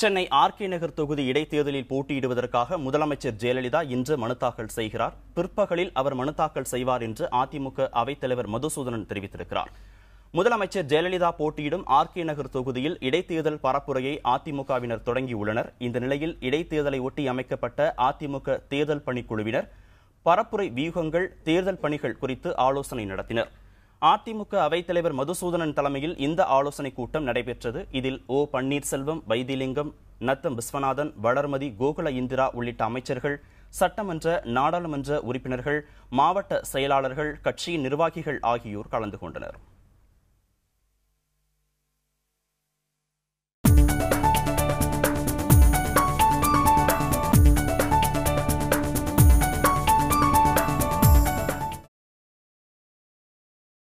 Chennai RK. நகர் தொகுதி இடைத்தேர்தலில் போட்டியிடுவதற்காக முதலமைச்சர் ஜெயலலிதா இன்று மனு தாக்கல் செய்கிறார். பிற்பகலில் அவர் மனு தாக்கல் செய்வார் என்று அதிமுக அவைத்தலைவர் மதுசூதனன் தெரிவித்திருக்கிறார். முதலமைச்சர் ஜெயலலிதா போட்டியிடும் ஆர்.கே. நகர் தொகுதியில் இடைத்தேர்தல் பரப்புரையை அதிமுகவினர் தொடங்கியுள்ளனர். இந்த நிலையில் இடைத்தேர்தலை ஒட்டி அமைக்கப்பட்ட அதிமுக தேர்தல் பணிக்குழுவினர் பரப்புரை வியூகங்கள், தேர்தல் பணிகள் குறித்து ஆலோசனை நடத்தினர். அதிமுக அவைத்தலைவர் மதுசூதனன் தலைமையில் இந்த ஆலோசனைக் கூட்டம் நடைபெற்றது. இதில் ஓ. பன்னீர்செல்வம், வைத்திலிங்கம், நத்தம் விஸ்வநாதன், வளர்மதி, கோகுல இந்திரா உள்ளிட்ட அமைச்சர்கள், சட்டமன்ற, நாடாளுமன்ற உறுப்பினர்கள், மாவட்ட செயலாளர்கள், கட்சியின் நிர்வாகிகள் ஆகியோர் கலந்து கொண்டனர்.